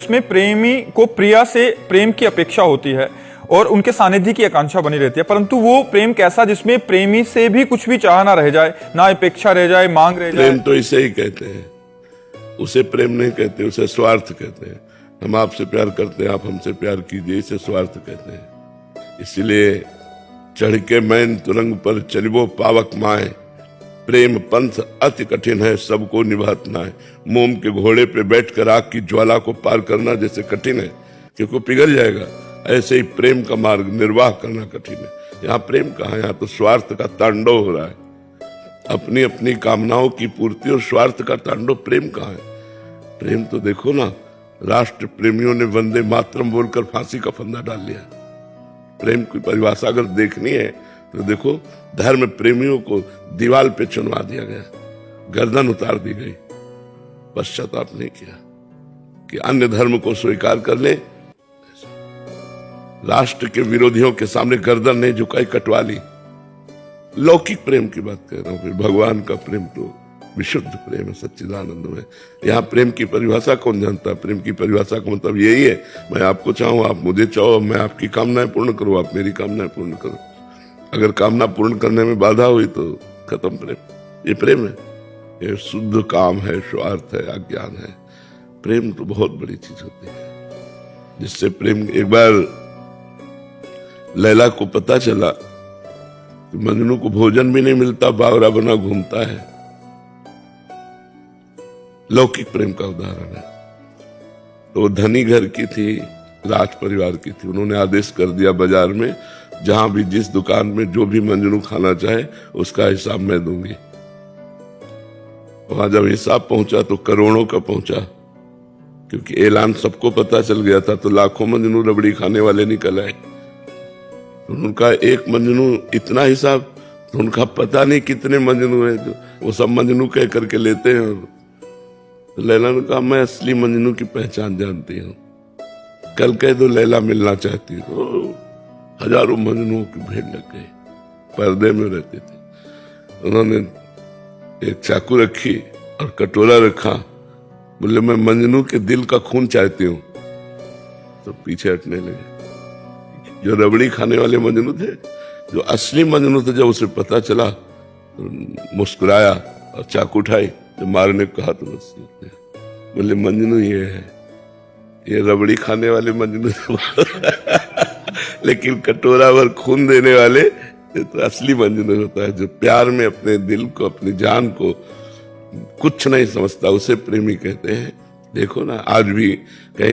इसमें प्रेमी को प्रिया से प्रेम की अपेक्षा होती है और उनके सानिध्य की आकांक्षा बनी रहती है, परंतु वो प्रेम कैसा जिसमें प्रेमी से भी कुछ भी चाह ना रह जाए, ना अपेक्षा रह जाए, मांग रह जाए। प्रेम तो इसे ही कहते हैं, उसे प्रेम नहीं कहते, उसे स्वार्थ कहते हैं। हम आपसे प्यार करते हैं, आप हमसे प्यार कीजिए, इसे स्वार्थ कहते हैं। इसलिए चढ़ के मैन तुरंग पर चलिबो पावक माए, प्रेम पंथ अति कठिन है सबको निभात ना है। मोम के घोड़े पे बैठकर आग की ज्वाला को पार करना जैसे कठिन है क्योंकि पिघल जाएगा, ऐसे ही प्रेम का मार्ग निर्वाह करना कठिन है। यहाँ प्रेम कहाँ, यहाँ तो स्वार्थ का तांडव हो रहा है, अपनी अपनी कामनाओं की पूर्ति और स्वार्थ का तांडव। प्रेम कहाँ है? प्रेम तो देखो ना, राष्ट्र प्रेमियों ने वंदे मातरम बोलकर फांसी का फंदा डाल लिया। प्रेम की परिभाषा अगर देखनी है तो देखो, धर्म प्रेमियों को दीवाल पे चुनवा दिया गया, गर्दन उतार दी गई, पश्चाताप नहीं किया कि अन्य धर्म को स्वीकार कर ले। राष्ट्र के विरोधियों के सामने गर्दन नहीं झुकाई, कटवा ली। लौकिक प्रेम की बात कर रहा हूं, फिर भगवान का प्रेम तो विशुद्ध प्रेम है, सच्चिदानंद में। यहाँ प्रेम की परिभाषा कौन जानता है? प्रेम की परिभाषा का मतलब यही है, मैं आपको चाहूं, आप मुझे चाहो, मैं आपकी कामनाएं पूर्ण करूं, आप मेरी कामनाएं पूर्ण करो। अगर कामना पूर्ण करने में बाधा हुई तो खत्म प्रेम। ये प्रेम है, ये शुद्ध काम है, स्वार्थ है, अज्ञान है। प्रेम तो बहुत बड़ी चीज होती है, जिससे प्रेम। एक बार लैला को पता चला कि मजनू को भोजन भी नहीं मिलता, बावरा बना घूमता है। लौकिक प्रेम का उदाहरण है। तो वो धनी घर की थी, राज परिवार की थी। उन्होंने आदेश कर दिया बाजार में, जहां भी जिस दुकान में जो भी मंजनू खाना चाहे उसका हिसाब मैं दूंगी। वहां जब हिसाब पहुंचा तो करोड़ों का पहुंचा, क्योंकि ऐलान सबको पता चल गया था। तो लाखों मंजनू रबड़ी खाने वाले निकल आए। तो उनका एक मंजनू इतना हिसाब, तो उनका पता नहीं कितने मंजनू है, जो वो सब मंजनू कह करके लेते हैं। तो लैला ने कहा, मैं असली मंजनू की पहचान जानती हूँ, कल कह दो लैला मिलना चाहती हूँ। हजारों मंजनुओं की भीड़ लग गई, पर्दे में रहते थे। उन्होंने एक चाकू रखी और कटोरा रखा, बोले मैं मंजनू के दिल का खून चाहती हूँ। तो पीछे हटने लगे। जो रबड़ी खाने वाले मंजनू थे, जो असली मंजनू थे, जब उसे पता चला तो मुस्कुराया और चाकू उठाई। जब मारने को कहा तो बस बोले मंजनू ये है, ये रबड़ी खाने वाले मंजनू लेकिन कटोरा भर खून देने वाले ये तो असली मंजनू होता है, जो प्यार में अपने दिल को, अपनी जान को कुछ नहीं समझता, उसे प्रेमी कहते हैं। देखो ना, आज भी कहीं